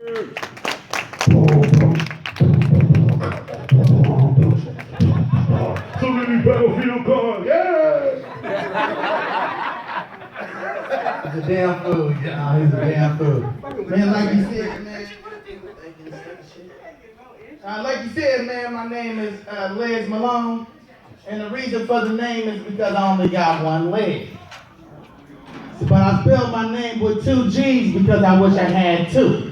So many battlefield cars, yeah! He's a damn fool, y'all. He's a damn fool. Man, like you said, man. Like you said, man, my name is Les Malone. And the reason for the name is because I only got one leg. But I spelled my name with 2 G's because I wish I had 2.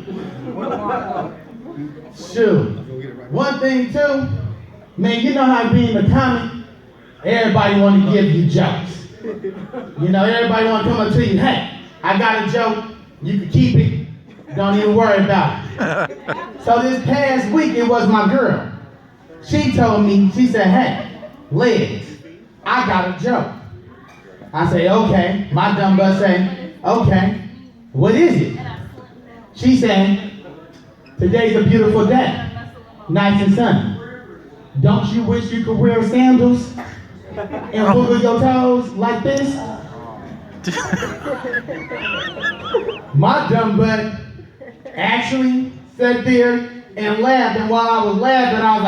Shoot. One thing too, man, you know how it be in the comic? Everybody want to give you jokes. You know, everybody want to come up to you, hey, I got a joke, you can keep it, don't even worry about it. So this past week, it was my girl. She told me, she said, hey, Liz, I got a joke. I say, okay. My dumb butt say, okay, what is it? She said, today's a beautiful day, nice and sunny. Don't you wish you could wear sandals and wiggle your toes like this? My dumb butt actually sat there and laughed, and while I was laughing, I was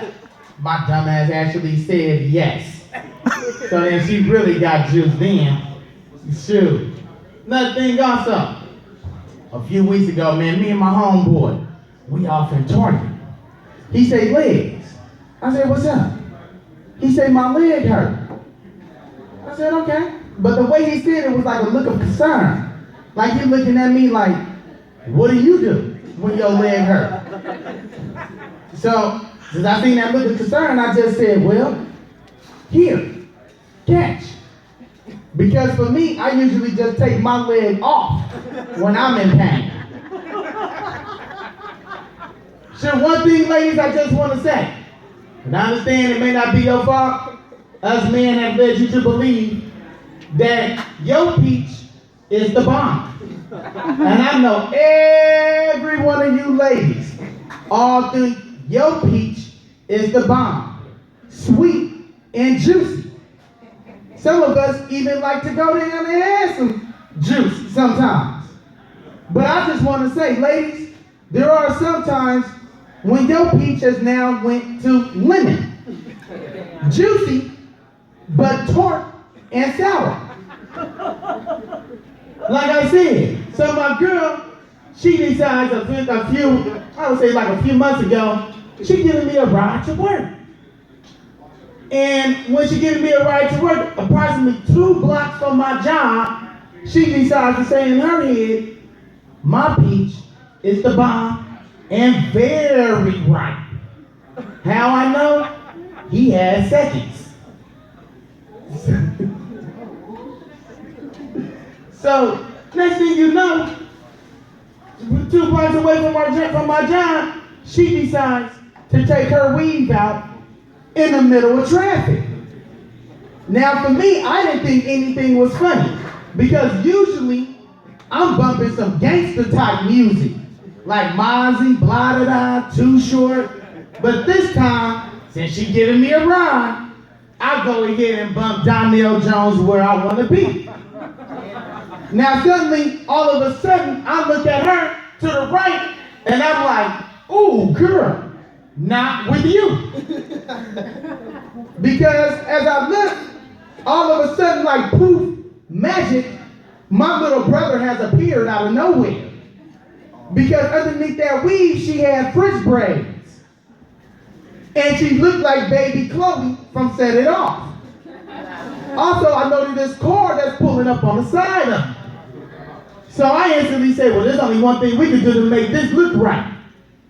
like, my dumb ass actually said yes. So then she really got juiced then. Shoot. Another thing also, a few weeks ago, man, me and my homeboy, we off in Target. He say, legs. I said, what's up? He said, my leg hurt. I said, okay. But the way he said it was like a look of concern. Like he looking at me like, what do you do when your leg hurt? So, since I seen that look of concern, I just said, well, here, catch. Because for me, I usually just take my leg off when I'm in pain. So one thing, ladies, I just want to say, and I understand it may not be your fault, us men have led you to believe that your peach is the bomb. And I know every one of you ladies all think your peach is the bomb. Sweet and juicy. Some of us even like to go down and have some juice sometimes. But I just want to say, ladies, there are some times when your peach has now went to lemon. Juicy, but tart and sour. Like I said, so my girl, she decides a few months ago, she giving me a ride to work. And when she giving me a ride to work, approximately 2 blocks from my job, she decides to say in her head, my peach is the bomb and very ripe. How I know? He has seconds. So, next thing you know, 2 blocks away from my job, she decides to take her weave out in the middle of traffic. Now for me, I didn't think anything was funny because usually I'm bumping some gangster type music like Mozzie, Blah Da Da, Too Short. But this time, since she giving me a ride, I go ahead and bump Donnell Jones Where I Want to Be. Now suddenly, all of a sudden, I look at her to the right and I'm like, ooh, girl, not with you. Because as I look, all of a sudden, like poof, magic, my little brother has appeared out of nowhere. Because underneath that weave, she had French braids. And she looked like baby Chloe from Set It Off. Also, I noticed this car that's pulling up on the side of her. So I instantly said, well, there's only one thing we can do to make this look right.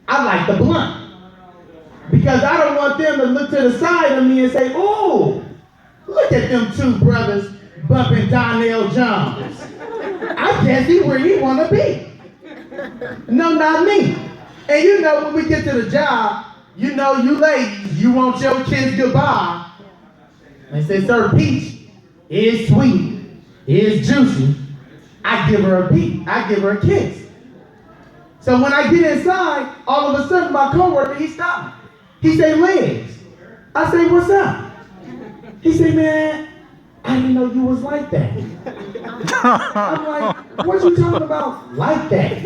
I like the blunt. Because I don't want them to look to the side of me and say, oh, look at them 2 brothers bumping Donnell Jones. I can't see where he want to be. No, not me. And you know, when we get to the job, you know, you ladies, you want your kids goodbye. And say, sir, peach is sweet, is juicy. I give her a beat. I give her a kiss. So when I get inside, all of a sudden my coworker, he stopped me. He say, Liz. I say, what's up? He say, man, I I didn't know you was like that. I'm like, what you talking about like that?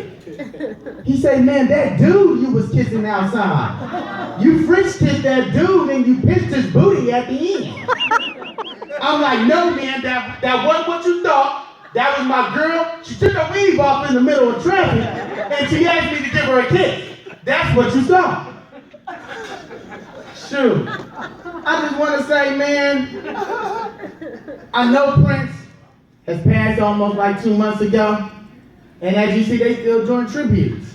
He said, man, that dude you was kissing outside. You French kissed that dude and you pissed his booty at the end. I'm like, no, man, that wasn't what you thought. That was my girl. She took her weave off in the middle of traffic and she asked me to give her a kiss. That's what you saw. Shoot. I just want to say, man, I know Prince has passed almost like 2 months ago. And as you see, they still doing tributes.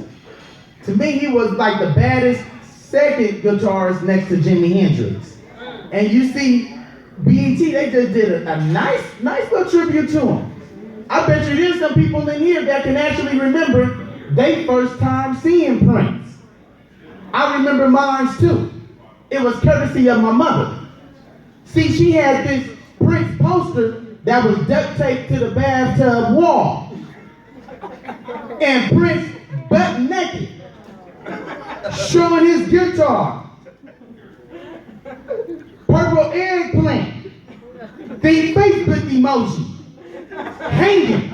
To me, he was like the baddest second guitarist next to Jimi Hendrix. And you see, BET, they just did a nice little tribute to him. I bet you there's some people in here that can actually remember their first time seeing Prince. I remember mine too. It was courtesy of my mother. See, she had this Prince poster that was duct taped to the bathtub wall. And Prince butt naked, showing his guitar. Purple eggplant, the Facebook emoji, hanging.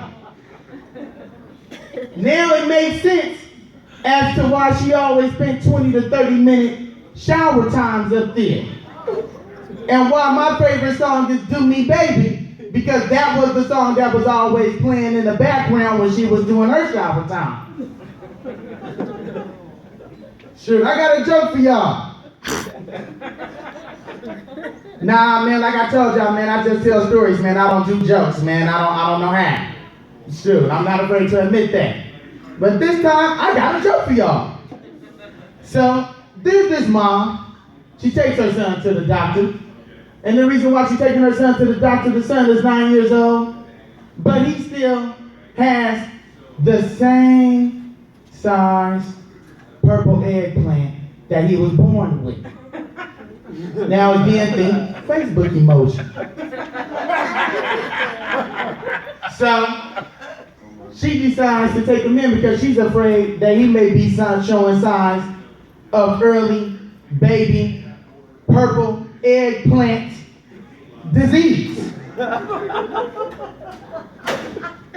Now it makes sense as to why she always spent 20 to 30 minute shower times up there. And why my favorite song is Do Me Baby, because that was the song that was always playing in the background when she was doing her shower time. Shoot, I got a joke for y'all. Nah, man, like I told y'all, man, I just tell stories, man. I don't do jokes, man. I don't know how. Shoot, I'm not afraid to admit that. But this time, I got a joke for y'all. So, there's this mom. She takes her son to the doctor. And the reason why she's taking her son to the doctor, the son is 9 years old, but he still has the same size purple eggplant that he was born with. Now again, think Facebook emoji. So, she decides to take him in because she's afraid that he may be showing signs of early baby purple eggplant disease.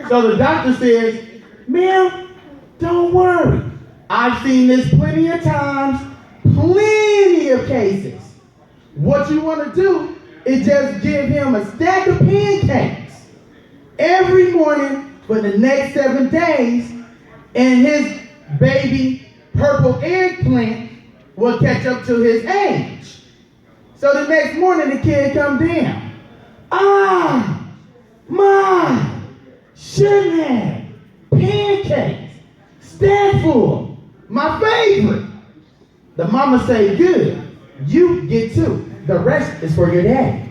So the doctor says, ma'am, don't worry. I've seen this plenty of times, plenty of cases. What you want to do is just give him a stack of pancakes every morning for the next 7 days, and his baby purple eggplant will catch up to his age. So the next morning the kid comes down. Mom, sugar, pancakes, stack full, my favorite. The mama say, good, you get 2. The rest is for your daddy.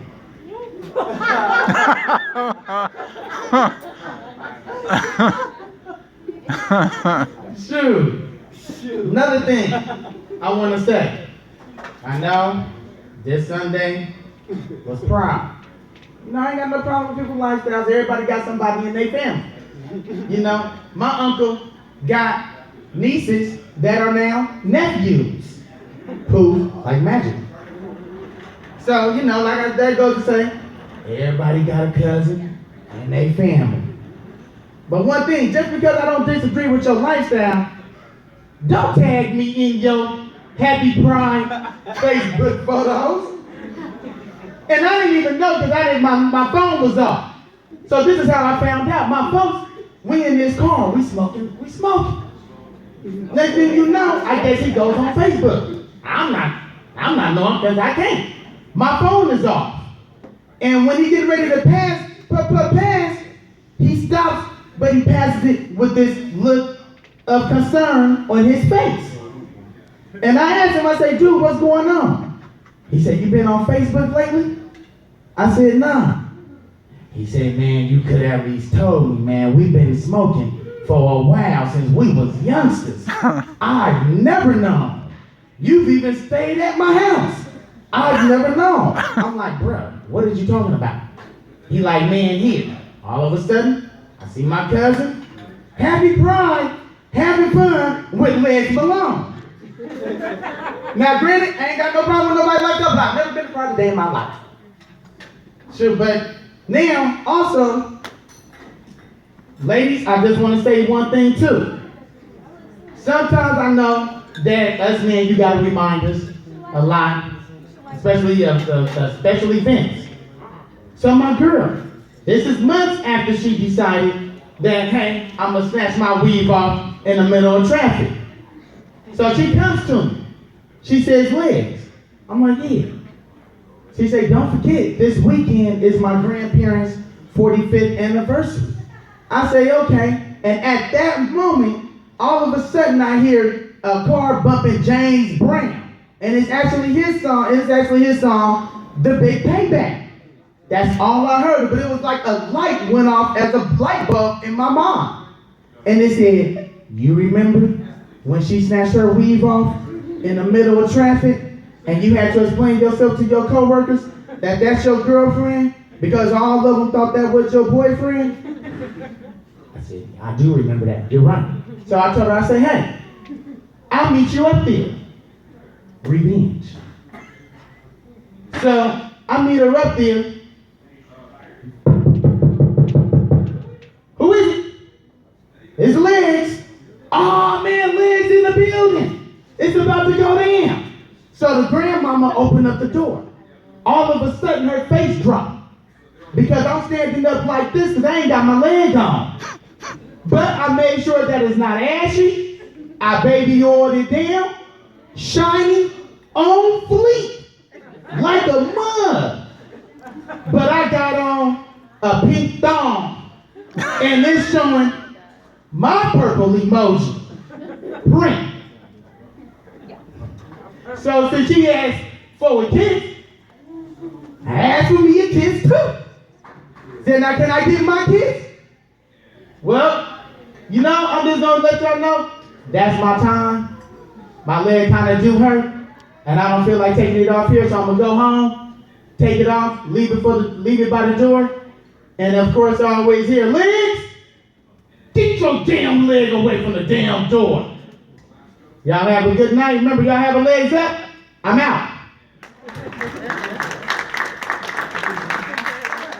Shoot. Another thing I want to say. I know this Sunday was prom. You know, I ain't got no problem with people's lifestyles. Everybody got somebody in their family. You know, my uncle got nieces that are now nephews. Poof, like magic. So, you know, like there goes to say, everybody got a cousin and they family. But one thing, just because I don't disagree with your lifestyle, don't tag me in your Happy Pride Facebook photos. And I didn't even know because my phone was off. So this is how I found out. My folks, we in this car, we smoking. Next thing you know, I guess he goes on Facebook. I'm not knowing because I can't. My phone is off. And when he get ready to pass, he stops, but he passes it with this look of concern on his face. And I asked him, I say, dude, what's going on? He said, you been on Facebook lately? I said, nah. He said, man, you could have at least told me, man, we've been smoking for a while since we was youngsters. I've never known. You've even stayed at my house. I've never known. I'm like, bro, what are you talking about? He like, man, here. All of a sudden, I see my cousin, Happy Pride, having fun with Les Malone. Now, granted, I ain't got no problem with nobody like that, but I've never been to Pride a day in my life. Sure, but Now, also, ladies, I just want to say one thing too. Sometimes I know that us men, you got to remind us a lot, especially of the special events. So my girl, this is months after she decided that, hey, I'm going to snatch my weave off in the middle of traffic. So she comes to me. She says, legs. I'm like, yeah. She said, don't forget, this weekend is my grandparents' 45th anniversary. I say, okay. And at that moment, all of a sudden I hear a car bumping James Brown. And it's actually his song, The Big Payback. That's all I heard. But it was like a light went off as a light bulb in my mind. And it said, you remember when she snatched her weave off in the middle of traffic? And you had to explain yourself to your coworkers that that's your girlfriend because all of them thought that was your boyfriend? I said, I do remember that. You're right. So I told her, I said, hey, I'll meet you up there. Revenge. So I meet her up there. Who is it? It's Legs. Oh man, Legs in the building. It's about to go down. So the grandmama opened up the door. All of a sudden, her face dropped. Because I'm standing up like this because I ain't got my leg on. But I made sure that it's not ashy. I baby oiled it down. Shiny, on fleek. Like a mug. But I got on a pink thong. And it's showing my purple emoji. Print. So since she asked for a kiss, I asked for me a kiss too. Said, now can I get my kiss? Well, you know, I'm just gonna let y'all know, that's my time. My leg kind of do hurt, and I don't feel like taking it off here, so I'm gonna go home, take it off, leave it by the door, and of course I always hear, Legs, get your damn leg away from the damn door. Y'all have a good night. Remember, y'all have a legs up. I'm out.